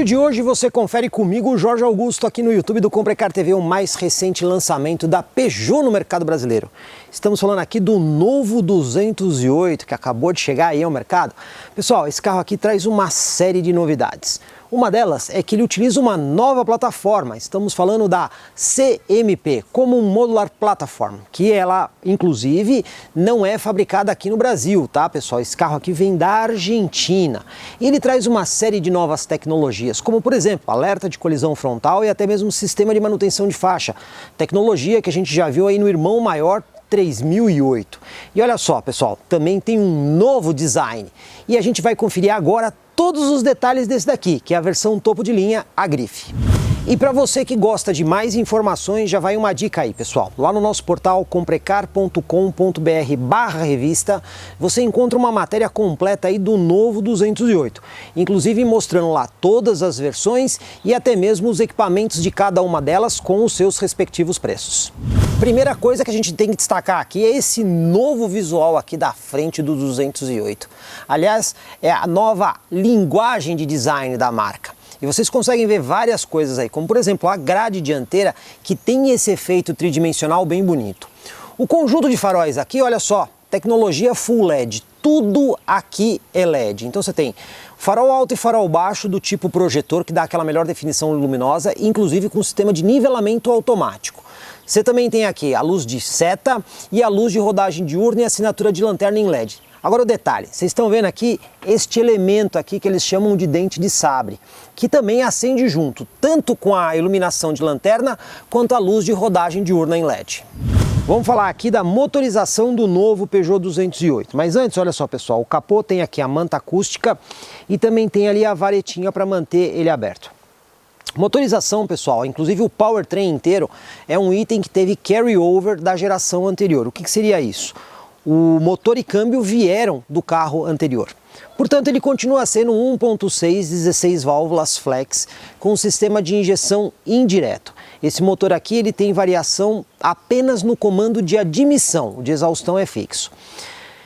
vídeo de hoje você confere comigo, o Jorge Augusto, aqui no YouTube do Comprecar TV, o mais recente lançamento da Peugeot no mercado brasileiro. Estamos falando aqui do novo 208, que acabou de chegar aí ao mercado. Pessoal, esse carro aqui traz uma série de novidades. Uma delas é que ele utiliza uma nova plataforma, estamos falando da CMP, como um Modular Platform, que ela, inclusive, não é fabricada aqui no Brasil, tá, pessoal? Esse carro aqui vem da Argentina. E ele traz uma série de novas tecnologias, como, por exemplo, alerta de colisão frontal e até mesmo sistema de manutenção de faixa. Tecnologia que a gente já viu aí no irmão maior 3008. E olha só, pessoal, também tem um novo design. E a gente vai conferir agora todos os detalhes desse daqui, que é a versão topo de linha, a grife. E para você que gosta de mais informações, já vai uma dica aí, pessoal. Lá no nosso portal comprecar.com.br/revista, você encontra uma matéria completa aí do novo 208, inclusive mostrando lá todas as versões e até mesmo os equipamentos de cada uma delas com os seus respectivos preços. Primeira coisa que a gente tem que destacar aqui é esse novo visual aqui da frente do 208. Aliás, é a nova linguagem de design da marca. E vocês conseguem ver várias coisas aí, como por exemplo a grade dianteira, que tem esse efeito tridimensional bem bonito. O conjunto de faróis aqui, olha só, tecnologia Full LED, tudo aqui é LED. Então você tem farol alto e farol baixo do tipo projetor, que dá aquela melhor definição luminosa, inclusive com sistema de nivelamento automático. Você também tem aqui a luz de seta e a luz de rodagem diurna e assinatura de lanterna em LED. Agora o detalhe, vocês estão vendo aqui este elemento aqui que eles chamam de dente de sabre, que também acende junto, tanto com a iluminação de lanterna quanto a luz de rodagem diurna em LED. Vamos falar aqui da motorização do novo Peugeot 208, mas antes, olha só pessoal, o capô tem aqui a manta acústica e também tem ali a varetinha para manter ele aberto. Motorização, pessoal, inclusive o powertrain inteiro é um item que teve carry-over da geração anterior. O que seria isso? O motor e câmbio vieram do carro anterior. Portanto, ele continua sendo 1.6 16 válvulas flex com sistema de injeção indireto. Esse motor aqui ele tem variação apenas no comando de admissão, o de exaustão é fixo.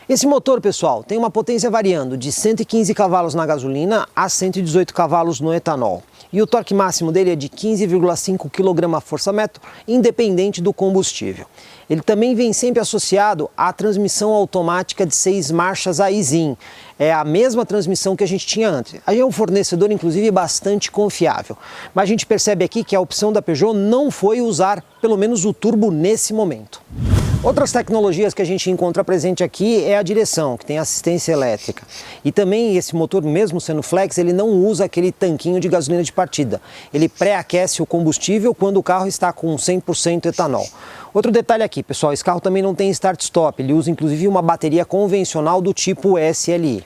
Esse motor, pessoal, tem uma potência variando de 115 cavalos na gasolina a 118 cavalos no etanol. E o torque máximo dele é de 15,5 kgfm, independente do combustível. Ele também vem sempre associado à transmissão automática de 6 marchas a eSIM. É a mesma transmissão que a gente tinha antes. Aí é um fornecedor, inclusive, bastante confiável. Mas a gente percebe aqui que a opção da Peugeot não foi usar, pelo menos, o turbo nesse momento. Outras tecnologias que a gente encontra presente aqui é a direção, que tem assistência elétrica. E também esse motor, mesmo sendo flex, ele não usa aquele tanquinho de gasolina de partida. Ele pré-aquece o combustível quando o carro está com 100% etanol. Outro detalhe aqui, pessoal, esse carro também não tem start-stop, ele usa inclusive uma bateria convencional do tipo SLI.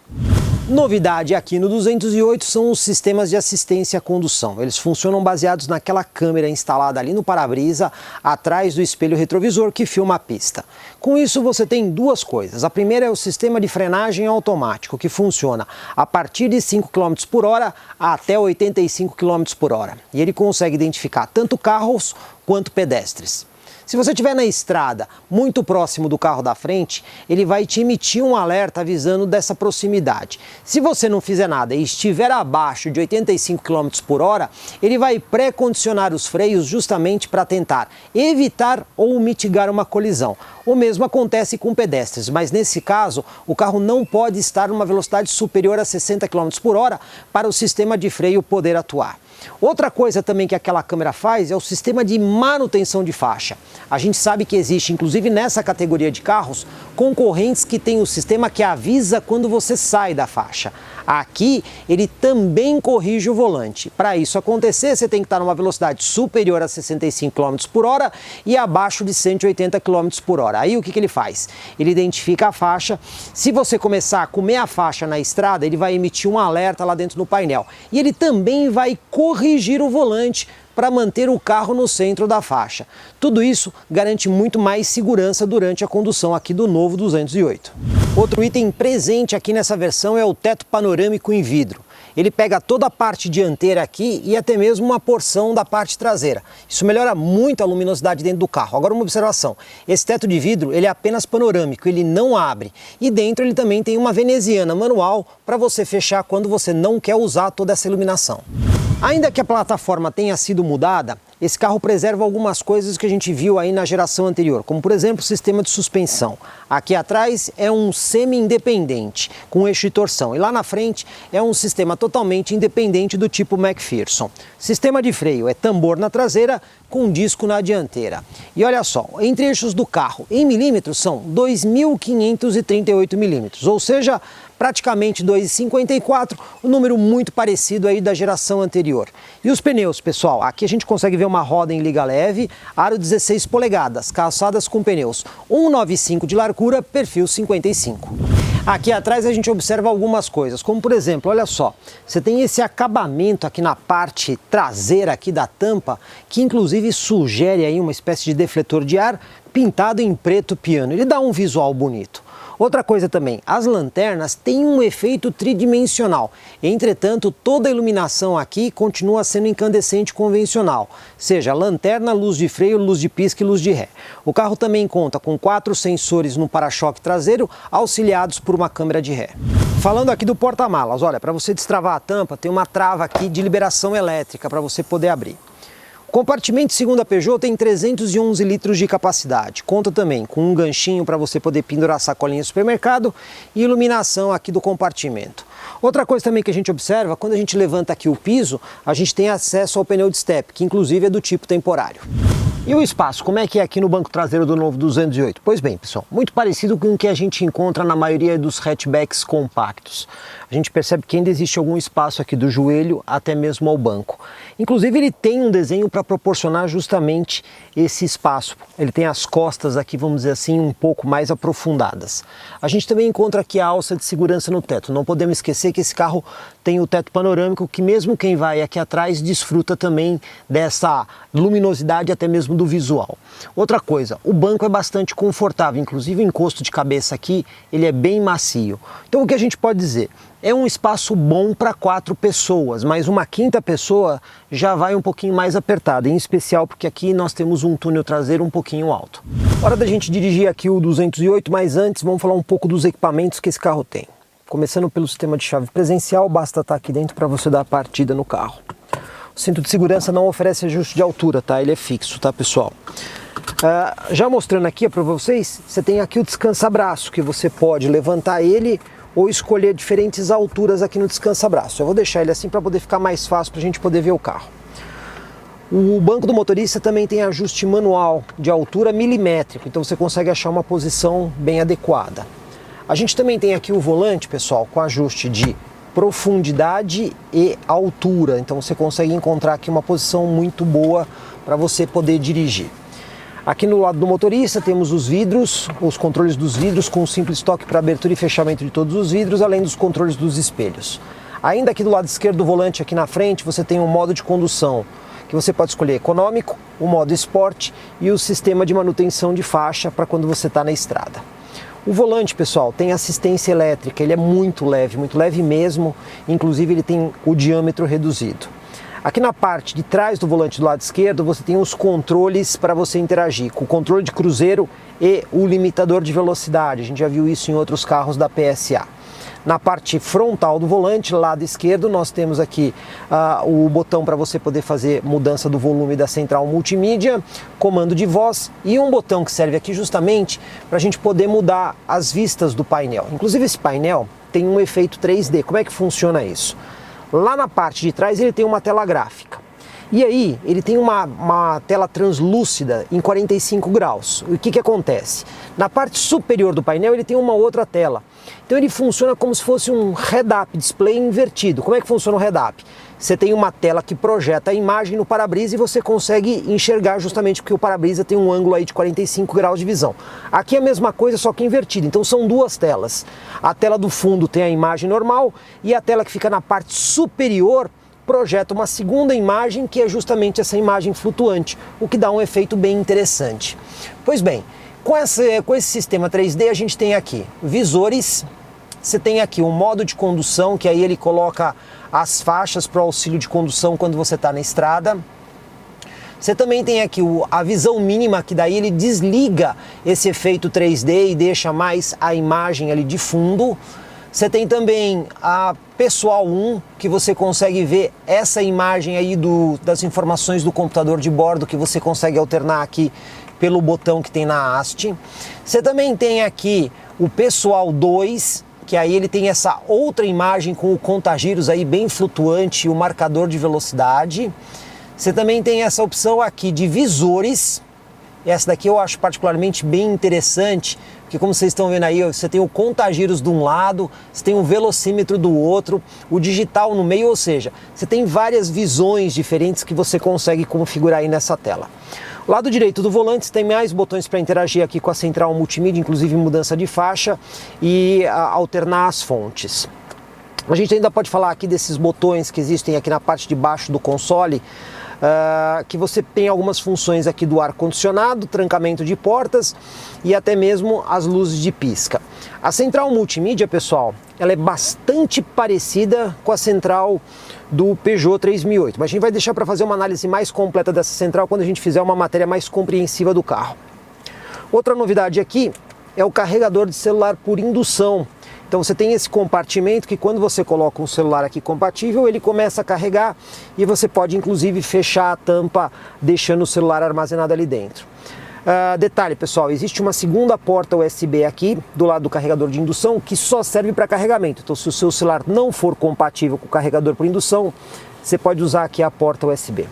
Novidade aqui no 208 são os sistemas de assistência à condução. Eles funcionam baseados naquela câmera instalada ali no para-brisa, atrás do espelho retrovisor que filma a pista. Com isso você tem duas coisas. A primeira é o sistema de frenagem automático, que funciona a partir de 5 km por hora até 85 km por hora. E ele consegue identificar tanto carros quanto pedestres. Se você estiver na estrada, muito próximo do carro da frente, ele vai te emitir um alerta avisando dessa proximidade. Se você não fizer nada e estiver abaixo de 85 km por hora, ele vai pré-condicionar os freios justamente para tentar evitar ou mitigar uma colisão. O mesmo acontece com pedestres, mas nesse caso, o carro não pode estar numa velocidade superior a 60 km por hora para o sistema de freio poder atuar. Outra coisa também que aquela câmera faz é o sistema de manutenção de faixa. A gente sabe que existe, inclusive nessa categoria de carros, concorrentes que têm o sistema que avisa quando você sai da faixa. Aqui, ele também corrige o volante. Para isso acontecer, você tem que estar numa velocidade superior a 65 km por hora e abaixo de 180 km por hora. Aí o que ele faz? Ele identifica a faixa. Se você começar a comer a faixa na estrada, ele vai emitir um alerta lá dentro do painel. E ele também vai corrigir o volante para manter o carro no centro da faixa. Tudo isso garante muito mais segurança durante a condução aqui do novo 208. Outro item presente aqui nessa versão é o teto panorâmico em vidro. ele pega toda a parte dianteira aqui e até mesmo uma porção da parte traseira. Isso melhora muito a luminosidade dentro do carro. Agora uma observação, esse teto de vidro ele é apenas panorâmico, ele não abre. E dentro ele também tem uma veneziana manual para você fechar quando você não quer usar toda essa iluminação. Ainda que a plataforma tenha sido mudada, esse carro preserva algumas coisas que a gente viu aí na geração anterior, como por exemplo o sistema de suspensão. Aqui atrás é um semi-independente, com eixo de torção, e lá na frente é um sistema totalmente independente do tipo McPherson. Sistema de freio é tambor na traseira com disco na dianteira. E olha só, entre eixos do carro em milímetros são 2.538 milímetros, ou seja, praticamente 2,54, um número muito parecido aí da geração anterior. E os pneus, pessoal, aqui a gente consegue ver uma roda em liga leve, aro 16 polegadas, calçadas com pneus 195 de largura, perfil 55. Aqui atrás a gente observa algumas coisas, como por exemplo, olha só, você tem esse acabamento aqui na parte traseira aqui da tampa, que inclusive sugere aí uma espécie de defletor de ar pintado em preto piano, ele dá um visual bonito. Outra coisa também, as lanternas têm um efeito tridimensional, entretanto toda a iluminação aqui continua sendo incandescente convencional, seja lanterna, luz de freio, luz de pisca e luz de ré. O carro também conta com 4 sensores no para-choque traseiro, auxiliados por uma câmera de ré. Falando aqui do porta-malas, olha, para você destravar a tampa tem uma trava aqui de liberação elétrica para você poder abrir. O compartimento, segundo a Peugeot, tem 311 litros de capacidade. Conta também com um ganchinho para você poder pendurar sacolinha no supermercado e iluminação aqui do compartimento. Outra coisa também que a gente observa, quando a gente levanta aqui o piso, a gente tem acesso ao pneu de step, que inclusive é do tipo temporário. E o espaço, como é que é aqui no banco traseiro do novo 208? Pois bem, pessoal, muito parecido com o que a gente encontra na maioria dos hatchbacks compactos. A gente percebe que ainda existe algum espaço aqui do joelho até mesmo ao banco. Inclusive ele tem um desenho para proporcionar justamente esse espaço. Ele tem as costas aqui, vamos dizer assim, um pouco mais aprofundadas. A gente também encontra aqui a alça de segurança no teto. Não podemos esquecer que esse carro tem o teto panorâmico, que mesmo quem vai aqui atrás desfruta também dessa luminosidade, até mesmo do visual. Outra coisa, o banco é bastante confortável, inclusive o encosto de cabeça aqui, ele é bem macio. Então o que a gente pode dizer? É um espaço bom para 4 pessoas, mas uma quinta pessoa já vai um pouquinho mais apertada, em especial porque aqui nós temos um túnel traseiro um pouquinho alto. Hora da gente dirigir aqui o 208, mas antes vamos falar um pouco dos equipamentos que esse carro tem. Começando pelo sistema de chave presencial, basta estar aqui dentro para você dar a partida no carro. O cinto de segurança não oferece ajuste de altura, tá? Ele é fixo, tá, pessoal? Já mostrando aqui para vocês, você tem aqui o descansa-braço, que você pode levantar ele ou escolher diferentes alturas aqui no descansa-braço. Eu vou deixar ele assim para poder ficar mais fácil para a gente poder ver o carro. O banco do motorista também tem ajuste manual de altura milimétrico, então você consegue achar uma posição bem adequada. A gente também tem aqui o volante, pessoal, com ajuste de profundidade e altura, então você consegue encontrar aqui uma posição muito boa para você poder dirigir. Aqui no lado do motorista temos os vidros, os controles dos vidros com um simples toque para abertura e fechamento de todos os vidros, além dos controles dos espelhos. Ainda aqui do lado esquerdo do volante, aqui na frente, você tem um modo de condução, que você pode escolher econômico, o modo esporte e o sistema de manutenção de faixa para quando você está na estrada. O volante, pessoal, tem assistência elétrica, ele é muito leve mesmo, inclusive ele tem o diâmetro reduzido. Aqui na parte de trás do volante do lado esquerdo você tem os controles para você interagir com o controle de cruzeiro e o limitador de velocidade. A gente já viu isso em outros carros da PSA. Na parte frontal do volante, lado esquerdo, nós temos aqui o botão para você poder fazer mudança do volume da central multimídia, comando de voz e um botão que serve aqui justamente para a gente poder mudar as vistas do painel. Inclusive esse painel tem um efeito 3D. Como é que funciona isso? Lá na parte de trás ele tem uma tela gráfica. E aí ele tem uma tela translúcida em 45 graus. O que acontece? Na parte superior do painel ele tem uma outra tela. Então ele funciona como se fosse um head-up display invertido. Como é que funciona o head-up? Você tem uma tela que projeta a imagem no para-brisa e você consegue enxergar justamente porque o para-brisa tem um ângulo aí de 45 graus de visão. Aqui é a mesma coisa, só que invertida. Então são duas telas. A tela do fundo tem a imagem normal e a tela que fica na parte superior projeta uma segunda imagem que é justamente essa imagem flutuante, o que dá um efeito bem interessante. Pois bem, com esse sistema 3D a gente tem aqui visores, você tem aqui um modo de condução, que aí ele coloca as faixas para o auxílio de condução quando você está na estrada. Você também tem aqui a visão mínima, que daí ele desliga esse efeito 3D e deixa mais a imagem ali de fundo. Você tem também a Pessoal 1, que você consegue ver essa imagem aí das informações do computador de bordo, que você consegue alternar aqui pelo botão que tem na haste. Você também tem aqui o Pessoal 2, que aí ele tem essa outra imagem com o contagiros aí bem flutuante e o marcador de velocidade. Você também tem essa opção aqui de visores. Essa daqui eu acho particularmente bem interessante, porque como vocês estão vendo aí, você tem o contagiros de um lado, você tem o velocímetro do outro, o digital no meio, ou seja, você tem várias visões diferentes que você consegue configurar aí nessa tela. O lado direito do volante você tem mais botões para interagir aqui com a central multimídia, inclusive mudança de faixa e alternar as fontes. A gente ainda pode falar aqui desses botões que existem aqui na parte de baixo do console, que você tem algumas funções aqui do ar-condicionado, trancamento de portas e até mesmo as luzes de pisca. A central multimídia, pessoal, ela é bastante parecida com a central do Peugeot 3008, mas a gente vai deixar para fazer uma análise mais completa dessa central quando a gente fizer uma matéria mais compreensiva do carro. Outra novidade aqui é o carregador de celular por indução. Então você tem esse compartimento que quando você coloca um celular aqui compatível, ele começa a carregar e você pode inclusive fechar a tampa deixando o celular armazenado ali dentro. Detalhe, pessoal, existe uma segunda porta USB aqui do lado do carregador de indução que só serve para carregamento. Então se o seu celular não for compatível com o carregador por indução, você pode usar aqui a porta USB.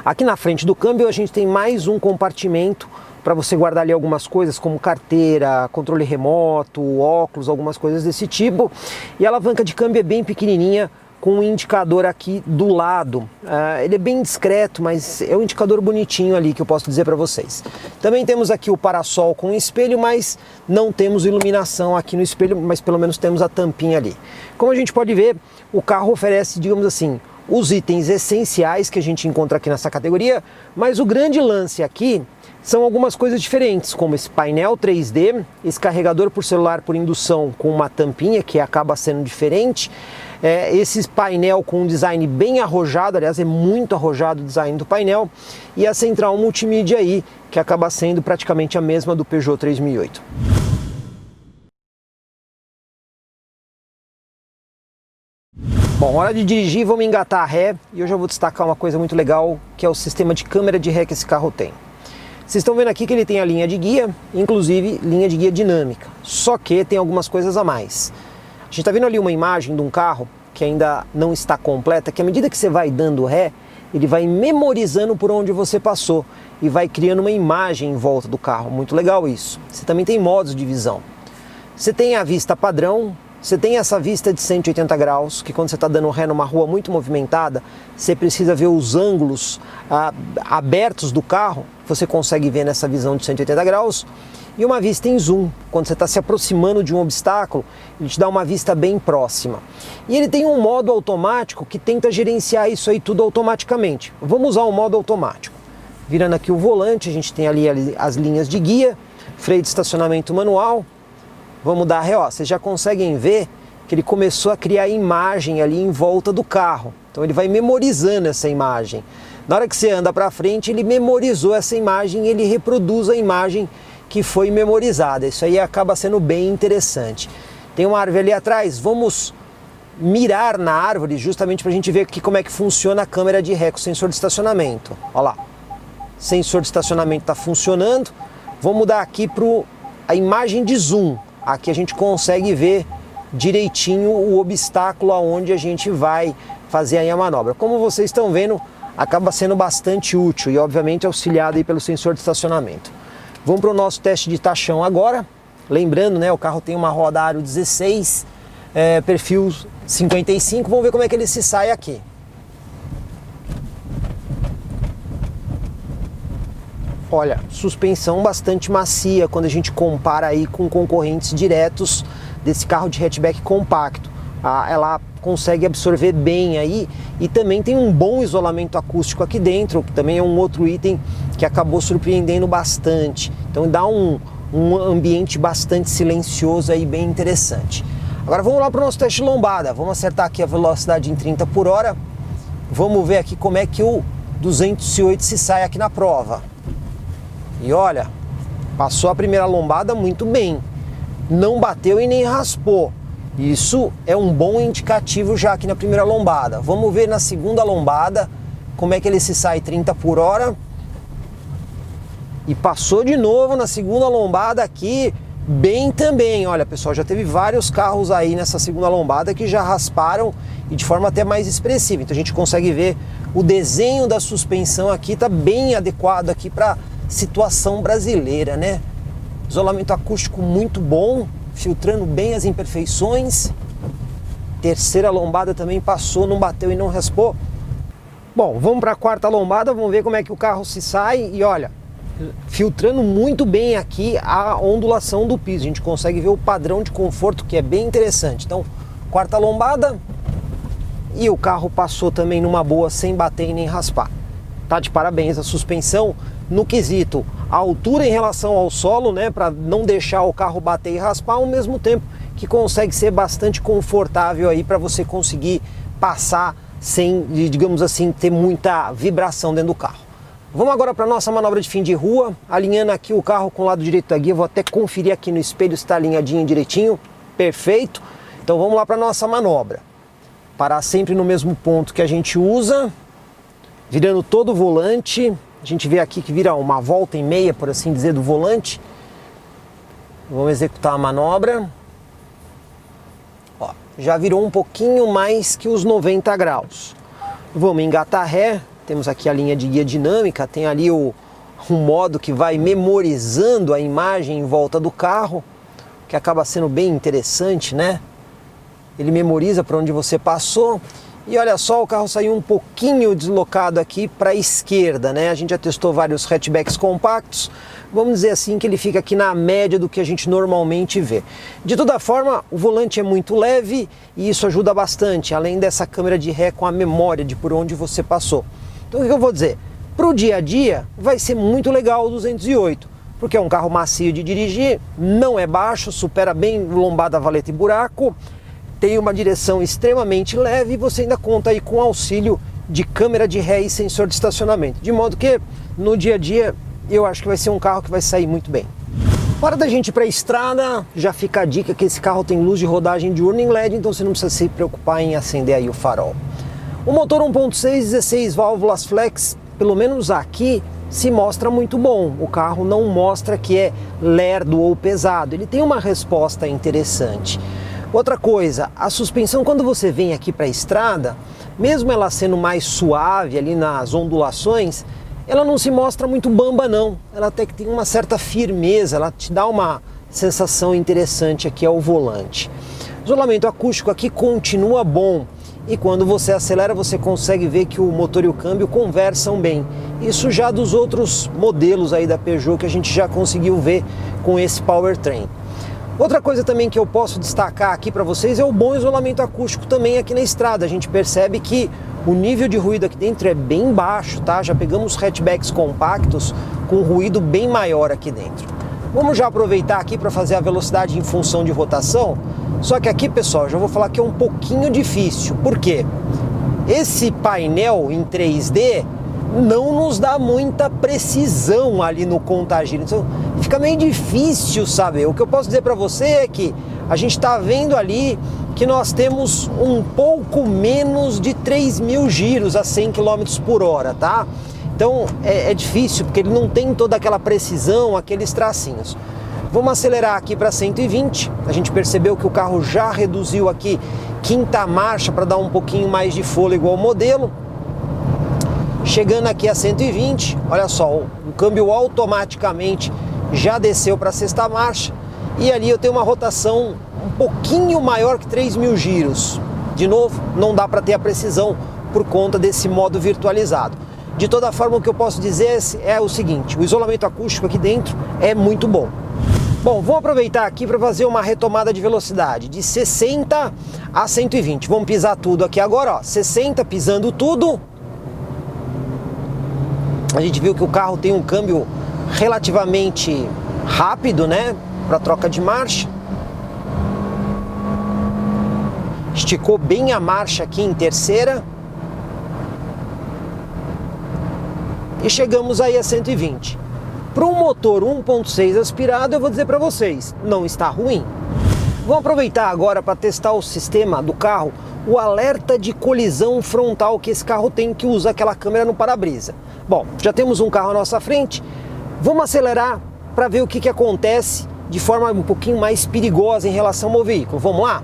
Aqui na frente do câmbio a gente tem mais um compartimento para você guardar ali algumas coisas como carteira, controle remoto, óculos, algumas coisas desse tipo. E a alavanca de câmbio é bem pequenininha, com um indicador aqui do lado. Ele é bem discreto, mas é um indicador bonitinho ali que eu posso dizer para vocês. Também temos aqui o parasol com espelho, mas não temos iluminação aqui no espelho, mas pelo menos temos a tampinha ali. Como a gente pode ver, o carro oferece, digamos assim, os itens essenciais que a gente encontra aqui nessa categoria, mas o grande lance aqui são algumas coisas diferentes, como esse painel 3D, esse carregador por celular por indução com uma tampinha que acaba sendo diferente, esse painel com um design bem arrojado, aliás é muito arrojado o design do painel, e a central multimídia aí, que acaba sendo praticamente a mesma do Peugeot 3008. Bom, hora de dirigir, vamos engatar a ré e eu já vou destacar uma coisa muito legal, que é o sistema de câmera de ré que esse carro tem. Vocês estão vendo aqui que ele tem a linha de guia, inclusive linha de guia dinâmica, só que tem algumas coisas a mais. A gente está vendo ali uma imagem de um carro que ainda não está completa, que à medida que você vai dando ré, ele vai memorizando por onde você passou e vai criando uma imagem em volta do carro. Muito legal isso. Você também tem modos de visão. Você tem a vista padrão, você tem essa vista de 180 graus, que quando você está dando ré numa rua muito movimentada, você precisa ver os ângulos abertos do carro, você consegue ver nessa visão de 180 graus. E uma vista em zoom, quando você está se aproximando de um obstáculo, ele te dá uma vista bem próxima. E ele tem um modo automático que tenta gerenciar isso aí tudo automaticamente. Vamos usar o modo automático. Virando aqui o volante, a gente tem ali as linhas de guia, freio de estacionamento manual. Vamos dar ré, ó, vocês já conseguem ver que ele começou a criar imagem ali em volta do carro. Então ele vai memorizando essa imagem. Na hora que você anda para frente, ele memorizou essa imagem e ele reproduz a imagem que foi memorizada. Isso aí acaba sendo bem interessante. Tem uma árvore ali atrás, vamos mirar na árvore justamente para a gente ver aqui como é que funciona a câmera de ré com o sensor de estacionamento. Olha lá, sensor de estacionamento está funcionando. Vamos mudar aqui para a imagem de zoom. Aqui a gente consegue ver direitinho o obstáculo aonde a gente vai fazer aí a manobra. Como vocês estão vendo, acaba sendo bastante útil e obviamente auxiliado aí pelo sensor de estacionamento. Vamos para o nosso teste de tachão agora. Lembrando, né, o carro tem uma roda aro 16, perfil 55. Vamos ver como é que ele se sai aqui. Olha, suspensão bastante macia quando a gente compara aí com concorrentes diretos desse carro de hatchback compacto. Ela consegue absorver bem aí e também tem um bom isolamento acústico aqui dentro, que também é um outro item que acabou surpreendendo bastante. Então dá um ambiente bastante silencioso aí, bem interessante. Agora vamos lá para o nosso teste de lombada. Vamos acertar aqui a velocidade em 30 por hora. Vamos ver aqui como é que o 208 se sai aqui na prova. E olha, passou a primeira lombada muito bem. Não bateu e nem raspou. Isso é um bom indicativo já aqui na primeira lombada. Vamos ver na segunda lombada como é que ele se sai 30 por hora. E passou de novo na segunda lombada aqui, bem também. Olha, pessoal, já teve vários carros aí nessa segunda lombada que já rasparam e de forma até mais expressiva. Então a gente consegue ver o desenho da suspensão aqui tá bem adequado aqui para situação brasileira, né? Isolamento acústico muito bom, filtrando bem as imperfeições. Terceira lombada também passou, não bateu e não raspou. Bom, vamos para a quarta lombada, vamos ver como é que o carro se sai. E olha, filtrando muito bem aqui a ondulação do piso. A gente consegue ver o padrão de conforto, que é bem interessante. Então, quarta lombada e o carro passou também numa boa, sem bater e nem raspar. Tá de parabéns a suspensão no quesito a altura em relação ao solo, né, para não deixar o carro bater e raspar, ao mesmo tempo que consegue ser bastante confortável aí para você conseguir passar sem, digamos assim, ter muita vibração dentro do carro. Vamos agora para a nossa manobra de fim de rua, alinhando aqui o carro com o lado direito da guia. Vou até conferir aqui no espelho se está alinhadinho direitinho, perfeito. Então vamos lá para a nossa manobra. Parar sempre no mesmo ponto que a gente usa, virando todo o volante. A gente vê aqui que vira uma volta e meia, por assim dizer, do volante. Vamos executar a manobra. Ó, já virou um pouquinho mais que os 90 graus. Vamos engatar ré. Temos aqui a linha de guia dinâmica. Tem ali um modo que vai memorizando a imagem em volta do carro, que acaba sendo bem interessante, né? Ele memoriza para onde você passou. E olha só, o carro saiu um pouquinho deslocado aqui para a esquerda, né? A gente já testou vários hatchbacks compactos. Vamos dizer assim que ele fica aqui na média do que a gente normalmente vê. De toda forma, o volante é muito leve e isso ajuda bastante, além dessa câmera de ré com a memória de por onde você passou. Então o que eu vou dizer? Para o dia a dia vai ser muito legal o 208, porque é um carro macio de dirigir, não é baixo, supera bem lombada, valeta e buraco, tem uma direção extremamente leve e você ainda conta aí com auxílio de câmera de ré e sensor de estacionamento. De modo que no dia a dia eu acho que vai ser um carro que vai sair muito bem. Hora da gente ir para a estrada, já fica a dica que esse carro tem luz de rodagem diurna em LED, então você não precisa se preocupar em acender aí o farol. O motor 1.6, 16 válvulas flex, pelo menos aqui, se mostra muito bom. O carro não mostra que é lerdo ou pesado, ele tem uma resposta interessante. Outra coisa, a suspensão, quando você vem aqui para a estrada, mesmo ela sendo mais suave ali nas ondulações, ela não se mostra muito bamba não, ela até que tem uma certa firmeza, ela te dá uma sensação interessante aqui ao volante. O isolamento acústico aqui continua bom e quando você acelera você consegue ver que o motor e o câmbio conversam bem. Isso já dos outros modelos aí da Peugeot que a gente já conseguiu ver com esse powertrain. Outra coisa também que eu posso destacar aqui para vocês é o bom isolamento acústico também aqui na estrada. A gente percebe que o nível de ruído aqui dentro é bem baixo, tá? Já pegamos hatchbacks compactos com ruído bem maior aqui dentro. Vamos já aproveitar aqui para fazer a velocidade em função de rotação. Só que aqui, pessoal, já vou falar que é um pouquinho difícil. Por quê? Esse painel em 3D não nos dá muita precisão ali no contagiro, então fica meio difícil saber. O que eu posso dizer para você é que a gente está vendo ali que nós temos um pouco menos de 3.000 giros a 100 km por hora, tá? Então é difícil porque ele não tem toda aquela precisão, aqueles tracinhos. Vamos acelerar aqui para 120, a gente percebeu que o carro já reduziu aqui quinta marcha para dar um pouquinho mais de fôlego ao modelo. Chegando aqui a 120, olha só, o câmbio automaticamente já desceu para a sexta marcha e ali eu tenho uma rotação um pouquinho maior que 3.000 giros. De novo, não dá para ter a precisão por conta desse modo virtualizado. De toda forma, o que eu posso dizer é o seguinte, o isolamento acústico aqui dentro é muito bom. Bom, vou aproveitar aqui para fazer uma retomada de velocidade de 60 a 120. Vamos pisar tudo aqui agora, ó, 60 pisando tudo. A gente viu que o carro tem um câmbio relativamente rápido, né, para troca de marcha. Esticou bem a marcha aqui em terceira. E chegamos aí a 120. Para um motor 1.6 aspirado, eu vou dizer para vocês, não está ruim. Vamos aproveitar agora para testar o sistema do carro, o alerta de colisão frontal que esse carro tem, que usa aquela câmera no para-brisa. Bom, já temos um carro à nossa frente, vamos acelerar para ver o que acontece de forma um pouquinho mais perigosa em relação ao veículo. Vamos lá?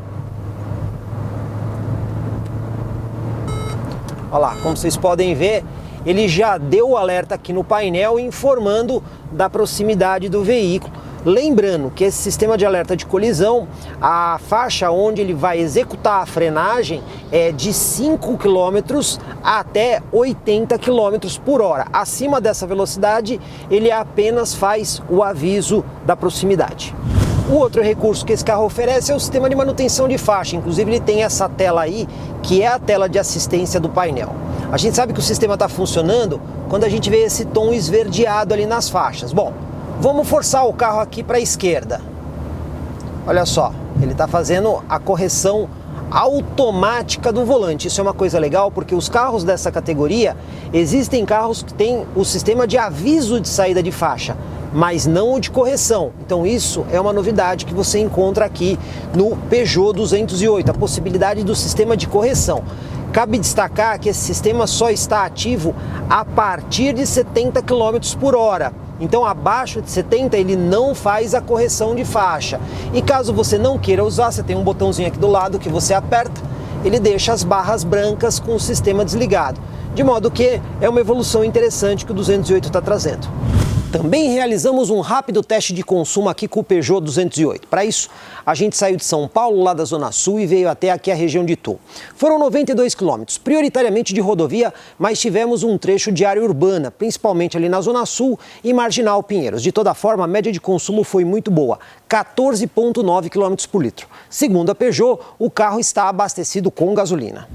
Olha lá, como vocês podem ver, ele já deu o alerta aqui no painel informando da proximidade do veículo. Lembrando que esse sistema de alerta de colisão, a faixa onde ele vai executar a frenagem é de 5 km até 80 km por hora. Acima dessa velocidade, ele apenas faz o aviso da proximidade. O outro recurso que esse carro oferece é o sistema de manutenção de faixa. Inclusive ele tem essa tela aí, que é a tela de assistência do painel. A gente sabe que o sistema está funcionando quando a gente vê esse tom esverdeado ali nas faixas. Bom, vamos forçar o carro aqui para a esquerda. Olha só, ele está fazendo a correção automática do volante. Isso é uma coisa legal porque os carros dessa categoria, existem carros que têm o sistema de aviso de saída de faixa, mas não o de correção. Então isso é uma novidade que você encontra aqui no Peugeot 208, a possibilidade do sistema de correção. Cabe destacar que esse sistema só está ativo a partir de 70 km por hora. Então abaixo de 70 ele não faz a correção de faixa. E caso você não queira usar, você tem um botãozinho aqui do lado que você aperta, ele deixa as barras brancas com o sistema desligado. De modo que é uma evolução interessante que o 208 está trazendo. Também realizamos um rápido teste de consumo aqui com o Peugeot 208. Para isso, a gente saiu de São Paulo, lá da Zona Sul, e veio até aqui a região de Itu. Foram 92 quilômetros, prioritariamente de rodovia, mas tivemos um trecho de área urbana, principalmente ali na Zona Sul e Marginal Pinheiros. De toda forma, a média de consumo foi muito boa, 14,9 km por litro. Segundo a Peugeot, o carro está abastecido com gasolina.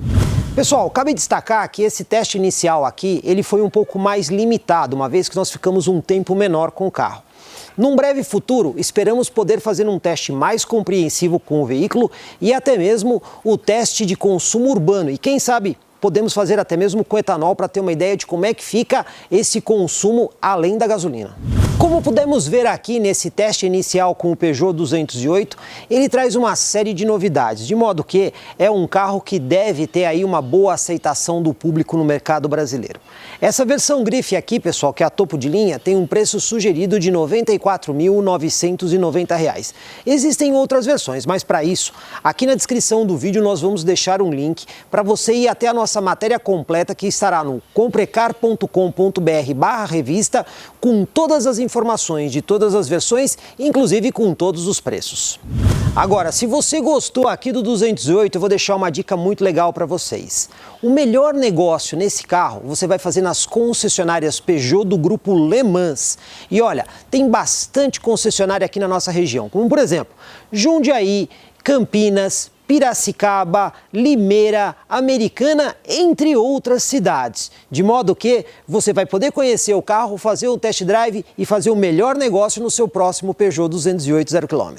Pessoal, cabe destacar que esse teste inicial aqui, ele foi um pouco mais limitado, uma vez que nós ficamos um tempo menor com o carro. Num breve futuro, esperamos poder fazer um teste mais compreensivo com o veículo e até mesmo o teste de consumo urbano. E quem sabe podemos fazer até mesmo com etanol para ter uma ideia de como é que fica esse consumo além da gasolina. Como pudemos ver aqui nesse teste inicial com o Peugeot 208, ele traz uma série de novidades, de modo que é um carro que deve ter aí uma boa aceitação do público no mercado brasileiro. Essa versão grife aqui, pessoal, que é a topo de linha, tem um preço sugerido de R$ 94.990. Existem outras versões, mas para isso, aqui na descrição do vídeo nós vamos deixar um link para você ir até a nossa matéria completa que estará no comprecar.com.br/revista com todas as informações de todas as versões, inclusive com todos os preços. Agora, se você gostou aqui do 208, eu vou deixar uma dica muito legal para vocês. O melhor negócio nesse carro você vai fazer nas concessionárias Peugeot do grupo Le Mans. E olha, tem bastante concessionária aqui na nossa região, como por exemplo, Jundiaí, Campinas, Piracicaba, Limeira, Americana, entre outras cidades. De modo que você vai poder conhecer o carro, fazer o test drive e fazer o melhor negócio no seu próximo Peugeot 208 0 km.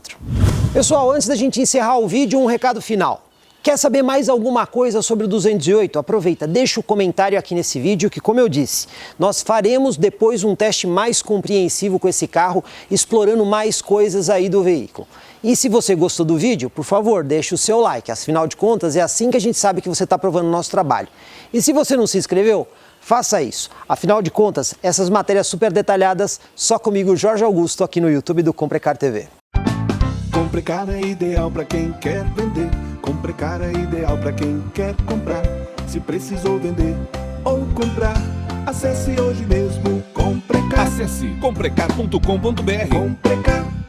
Pessoal, antes da gente encerrar o vídeo, um recado final. Quer saber mais alguma coisa sobre o 208? Aproveita, deixa o comentário aqui nesse vídeo que, como eu disse, nós faremos depois um teste mais compreensivo com esse carro, explorando mais coisas aí do veículo. E se você gostou do vídeo, por favor, deixe o seu like. Afinal de contas, é assim que a gente sabe que você está aprovando o nosso trabalho. E se você não se inscreveu, faça isso. Afinal de contas, essas matérias super detalhadas, só comigo, Jorge Augusto, aqui no YouTube do Comprecar TV. Comprecar é ideal para quem quer vender. Comprecar é ideal para quem quer comprar. Se precisou vender ou comprar, acesse hoje mesmo Comprecar. Acesse comprecar.com.br. Comprecar.